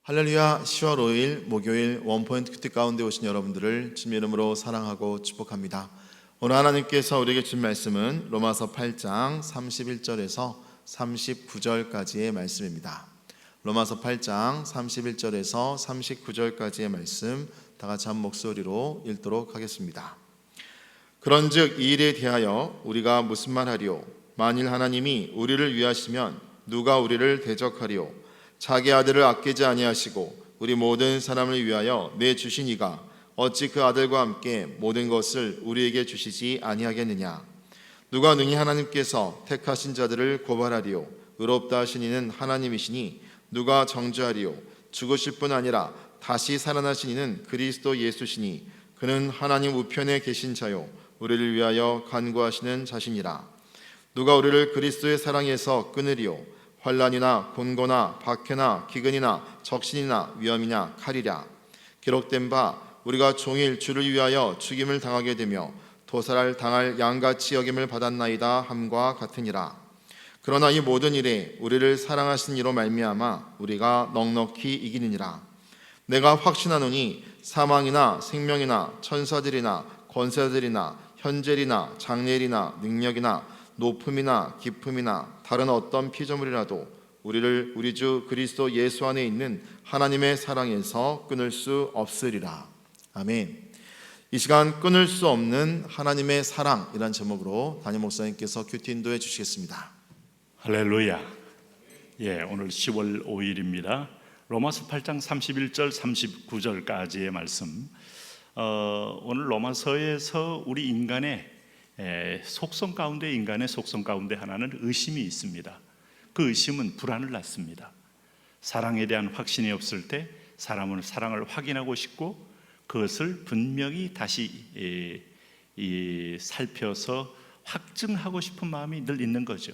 할렐루야. 10월 5일 목요일 원포인트 큐티 가운데 오신 여러분들을 주님의 이름으로 사랑하고 축복합니다. 오늘 하나님께서 우리에게 준 말씀은 로마서 8장 31절에서 39절까지의 말씀입니다. 로마서 8장 31절에서 39절까지의 말씀 다 같이 한 목소리로 읽도록 하겠습니다. 그런즉 이 일에 대하여 우리가 무슨 말하리요? 만일 하나님이 우리를 위하시면 누가 우리를 대적하리요? 자기 아들을 아끼지 아니하시고 우리 모든 사람을 위하여 내주신 이가 어찌 그 아들과 함께 모든 것을 우리에게 주시지 아니하겠느냐? 누가 능히 하나님께서 택하신 자들을 고발하리요? 의롭다 하신 이는 하나님이시니 누가 정죄하리요? 죽으실 뿐 아니라 다시 살아나신 이는 그리스도 예수시니 그는 하나님 우편에 계신 자요 우리를 위하여 간구하시는 자시니라. 누가 우리를 그리스도의 사랑에서 끊으리요? 환난이나 곤고나 박해나 기근이나 적신이나 위험이나 칼이랴. 기록된 바 우리가 종일 주를 위하여 죽임을 당하게 되며 도살을 당할 양같이 여김을 받았나이다 함과 같으니라. 그러나 이 모든 일에 우리를 사랑하신 이로 말미암아 우리가 넉넉히 이기느니라. 내가 확신하노니 사망이나 생명이나 천사들이나 권세들이나 현재리나 장래리나 능력이나 높음이나 깊음이나 다른 어떤 피조물이라도 우리를 우리 주 그리스도 예수 안에 있는 하나님의 사랑에서 끊을 수 없으리라. 아멘. 이 시간 끊을 수 없는 하나님의 사랑이란 제목으로 담임 목사님께서 큐티 인도해 주시겠습니다. 할렐루야. 오늘 10월 5일입니다. 로마서 8장 31절 39절까지의 말씀. 오늘 로마서에서 우리 인간의 속성 가운데, 인간의 속성 가운데 하나는 의심이 있습니다. 그 의심은 불안을 낳습니다. 사랑에 대한 확신이 없을 때 사람은 사랑을 확인하고 싶고 그것을 분명히 다시 살펴서 확증하고 싶은 마음이 늘 있는 거죠.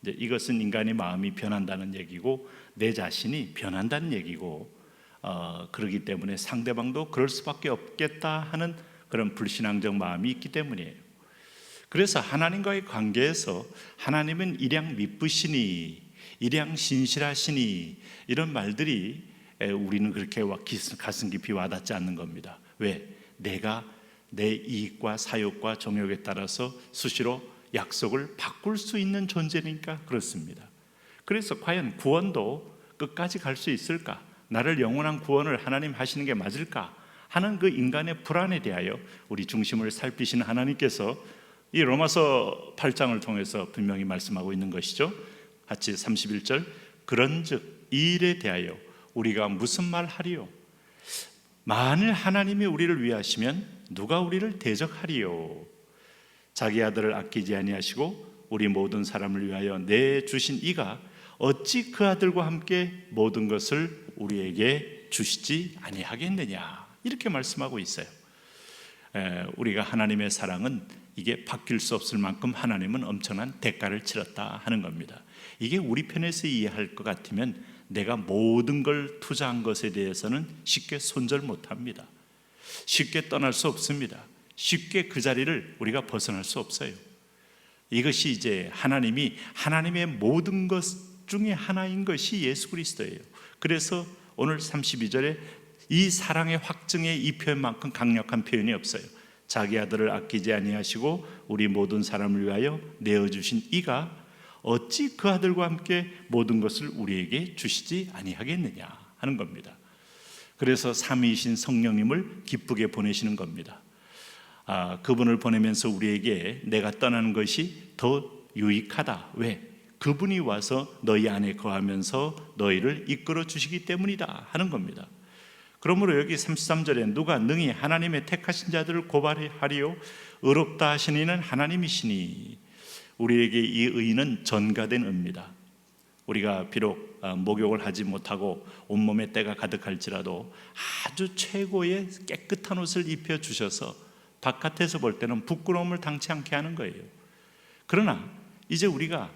이것은 인간의 마음이 변한다는 얘기고 내 자신이 변한다는 얘기고, 그렇기 때문에 상대방도 그럴 수밖에 없겠다 하는 그런 불신앙적 마음이 있기 때문이에요. 그래서 하나님과의 관계에서 하나님은 일양 미쁘시니, 일양 신실하시니, 이런 말들이 우리는 그렇게 가슴 깊이 와닿지 않는 겁니다. 왜? 내가 내 이익과 사욕과 정욕에 따라서 수시로 약속을 바꿀 수 있는 존재니까 그렇습니다. 그래서 과연 구원도 끝까지 갈 수 있을까? 나를 영원한 구원을 하나님 하시는 게 맞을까? 하는 그 인간의 불안에 대하여 우리 중심을 살피시는 하나님께서 이 로마서 8장을 통해서 분명히 말씀하고 있는 것이죠. 같이 31절. 그런즉 이 일에 대하여 우리가 무슨 말 하리요? 만일 하나님이 우리를 위하시면 누가 우리를 대적하리요? 자기 아들을 아끼지 아니하시고 우리 모든 사람을 위하여 내주신 이가 어찌 그 아들과 함께 모든 것을 우리에게 주시지 아니하겠느냐, 이렇게 말씀하고 있어요. 우리가 하나님의 사랑은 이게 바뀔 수 없을 만큼 하나님은 엄청난 대가를 치렀다 하는 겁니다. 이게 우리 편에서 이해할 것 같으면 내가 모든 걸 투자한 것에 대해서는 쉽게 손절 못합니다. 쉽게 떠날 수 없습니다. 쉽게 그 자리를 우리가 벗어날 수 없어요. 이것이 이제 하나님의 모든 것 중에 하나인 것이 예수 그리스도예요. 그래서 오늘 32절에 이 사랑의 확증의 이 표현만큼 강력한 표현이 없어요. 자기 아들을 아끼지 아니하시고 우리 모든 사람을 위하여 내어주신 이가 어찌 그 아들과 함께 모든 것을 우리에게 주시지 아니하겠느냐 하는 겁니다. 그래서 삼위이신 성령님을 기쁘게 보내시는 겁니다. 그분을 보내면서 우리에게 내가 떠나는 것이 더 유익하다. 왜? 그분이 와서 너희 안에 거하면서 너희를 이끌어 주시기 때문이다 하는 겁니다. 그러므로 여기 33절에 누가 능히 하나님의 택하신 자들을 고발하리요? 의롭다 하신 이는 하나님이시니. 우리에게 이 의는 전가된 의입니다. 우리가 비록 목욕을 하지 못하고 온몸에 때가 가득할지라도 아주 최고의 깨끗한 옷을 입혀주셔서 바깥에서 볼 때는 부끄러움을 당치 않게 하는 거예요. 그러나 이제 우리가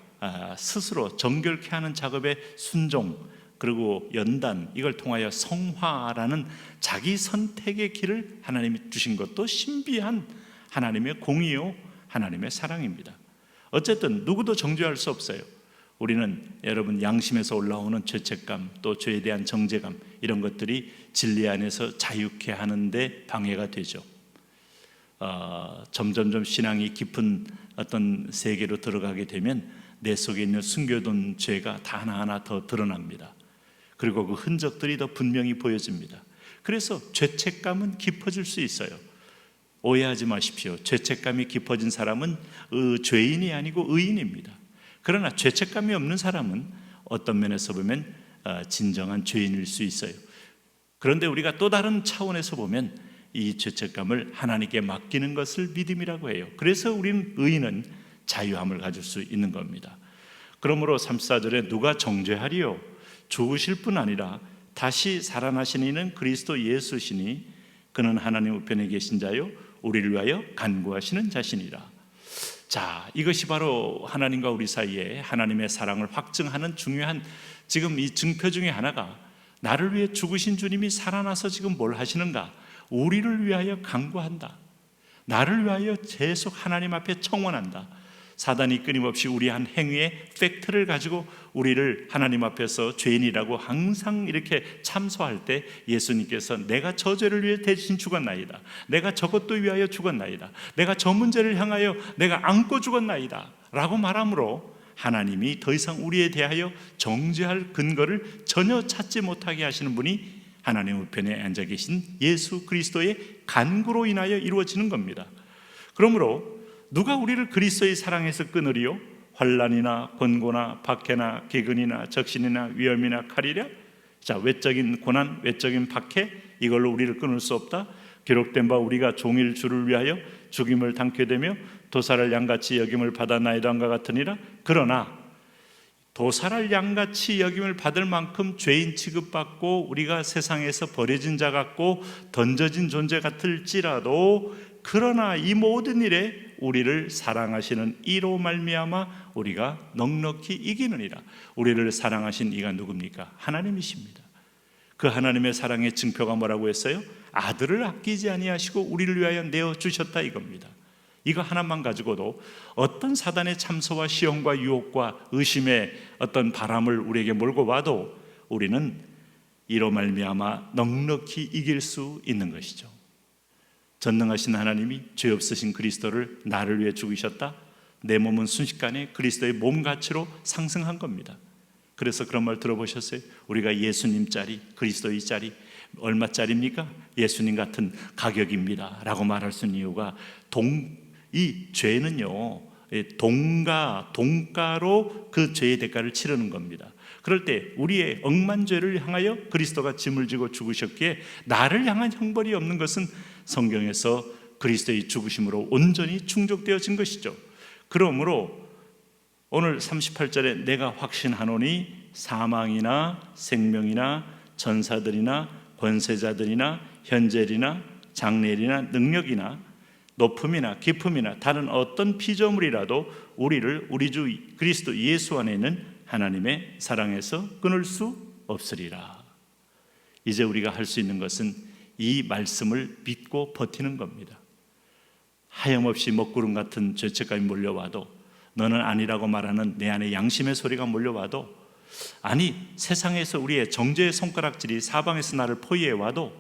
스스로 정결케 하는 작업에 순종, 그리고 연단, 이걸 통하여 성화라는 자기 선택의 길을 하나님이 주신 것도 신비한 하나님의 공의요, 하나님의 사랑입니다. 어쨌든 누구도 정죄할 수 없어요. 우리는 여러분 양심에서 올라오는 죄책감, 또 죄에 대한 정죄감, 이런 것들이 진리 안에서 자유케 하는데 방해가 되죠. 점점점 신앙이 깊은 어떤 세계로 들어가게 되면 내 속에 있는 숨겨둔 죄가 다 하나하나 더 드러납니다. 그리고 그 흔적들이 더 분명히 보여집니다. 그래서 죄책감은 깊어질 수 있어요. 오해하지 마십시오. 죄책감이 깊어진 사람은 죄인이 아니고 의인입니다. 그러나 죄책감이 없는 사람은 어떤 면에서 보면 진정한 죄인일 수 있어요. 그런데 우리가 또 다른 차원에서 보면 이 죄책감을 하나님께 맡기는 것을 믿음이라고 해요. 그래서 우리는 의인은 자유함을 가질 수 있는 겁니다. 그러므로 34절에 누가 정죄하리요? 죽으실 뿐 아니라 다시 살아나신 이는 그리스도 예수시니 그는 하나님 우편에 계신 자요 우리를 위하여 간구하시는 자신이라. 자, 이것이 바로 하나님과 우리 사이에 하나님의 사랑을 확증하는 중요한 지금 이 증표 중에 하나가, 나를 위해 죽으신 주님이 살아나서 지금 뭘 하시는가? 우리를 위하여 간구한다. 나를 위하여 계속 하나님 앞에 청원한다. 사단이 끊임없이 우리 한 행위의 팩트를 가지고 우리를 하나님 앞에서 죄인이라고 항상 이렇게 참소할 때 예수님께서 내가 저 죄를 위해 대신 죽었나이다, 내가 저것도 위하여 죽었나이다, 내가 저 문제를 향하여 내가 안고 죽었나이다 라고 말함으로 하나님이 더 이상 우리에 대하여 정죄할 근거를 전혀 찾지 못하게 하시는 분이 하나님 우편에 앉아 계신 예수 그리스도의 간구로 인하여 이루어지는 겁니다. 그러므로 누가 우리를 그리스도의 사랑에서 끊으리요? 환난이나 권고나 박해나 기근이나 적신이나 위험이나 칼이랴? 자, 외적인 고난, 외적인 박해, 이걸로 우리를 끊을 수 없다. 기록된 바 우리가 종일 주를 위하여 죽임을 당케 되며 도살을 양같이 여김을 받아 나이다함과 같으니라. 그러나 도살을 양같이 여김을 받을 만큼 죄인 취급받고 우리가 세상에서 버려진 자 같고 던져진 존재 같을지라도, 그러나 이 모든 일에 우리를 사랑하시는 이로 말미암아 우리가 넉넉히 이기느니라. 우리를 사랑하신 이가 누굽니까? 하나님이십니다. 그 하나님의 사랑의 증표가 뭐라고 했어요? 아들을 아끼지 아니하시고 우리를 위하여 내어주셨다, 이겁니다. 이거 하나만 가지고도 어떤 사단의 참소와 시험과 유혹과 의심의 어떤 바람을 우리에게 몰고 와도 우리는 이로 말미암아 넉넉히 이길 수 있는 것이죠. 전능하신 하나님이 죄 없으신 그리스도를 나를 위해 죽으셨다. 내 몸은 순식간에 그리스도의 몸 가치로 상승한 겁니다. 그래서 그런 말 들어보셨어요? 우리가 예수님짜리, 그리스도의짜리 얼마짜리입니까? 예수님 같은 가격입니다 라고 말할 수 있는 이유가 이 죄는요, 동가로 그 죄의 대가를 치르는 겁니다. 그럴 때 우리의 억만 죄를 향하여 그리스도가 짐을 지고 죽으셨기에 나를 향한 형벌이 없는 것은 성경에서 그리스도의 죽으심으로 온전히 충족되어진 것이죠. 그러므로 오늘 38절에 내가 확신하노니 사망이나 생명이나 천사들이나 권세자들이나 현재리나 장래리나 능력이나 높음이나 깊음이나 다른 어떤 피조물이라도 우리를 우리 주 그리스도 예수 안에 있는 하나님의 사랑에서 끊을 수 없으리라. 이제 우리가 할 수 있는 것은 이 말씀을 믿고 버티는 겁니다. 하염없이 먹구름 같은 죄책감이 몰려와도, 너는 아니라고 말하는 내 안에 양심의 소리가 몰려와도, 아니 세상에서 우리의 정죄의 손가락질이 사방에서 나를 포위해와도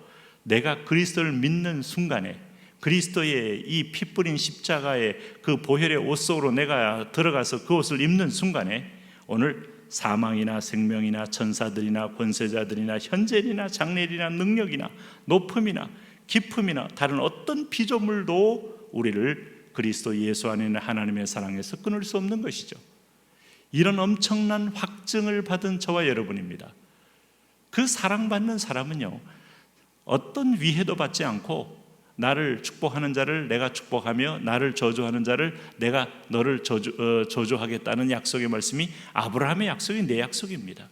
내가 그리스도를 믿는 순간에 그리스도의 이 피 뿌린 십자가의 그 보혈의 옷 속으로 내가 들어가서 그 옷을 입는 순간에 오늘 사망이나 생명이나 천사들이나 권세자들이나 현재이나 장래이나 능력이나 높음이나 깊음이나 다른 어떤 피조물도 우리를 그리스도 예수 안에 있는 하나님의 사랑에서 끊을 수 없는 것이죠. 이런 엄청난 확증을 받은 저와 여러분입니다. 그 사랑받는 사람은요, 어떤 위해도 받지 않고 나를 축복하는 자를 내가 축복하며 나를 저주하는 자를 내가 너를 저주하겠다는 약속의 말씀이 아브라함의 약속이 내 약속입니다.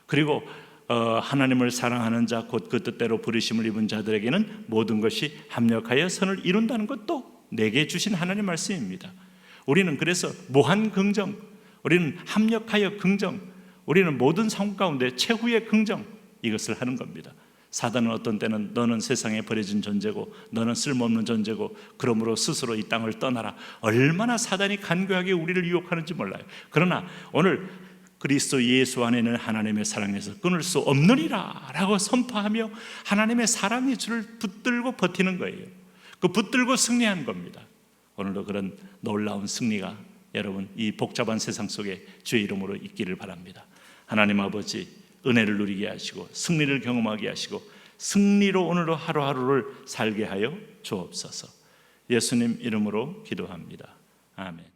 그리고 하나님을 사랑하는 자 곧 그 뜻대로 부르심을 입은 자들에게는 모든 것이 합력하여 선을 이룬다는 것도 내게 주신 하나님의 말씀입니다. 우리는 그래서 무한 긍정, 우리는 합력하여 긍정, 우리는 모든 상황 가운데 최후의 긍정, 이것을 하는 겁니다. 사단은 어떤 때는 너는 세상에 버려진 존재고 너는 쓸모없는 존재고 그러므로 스스로 이 땅을 떠나라, 얼마나 사단이 간교하게 우리를 유혹하는지 몰라요. 그러나 오늘 그리스도 예수 안에는 하나님의 사랑에서 끊을 수 없느니라 라고 선포하며 하나님의 사랑의 줄을 붙들고 버티는 거예요. 그 붙들고 승리한 겁니다. 오늘도 그런 놀라운 승리가 여러분 이 복잡한 세상 속에 주의 이름으로 있기를 바랍니다. 하나님 아버지, 은혜를 누리게 하시고 승리를 경험하게 하시고 승리로 오늘도 하루하루를 살게 하여 주옵소서. 예수님 이름으로 기도합니다. 아멘.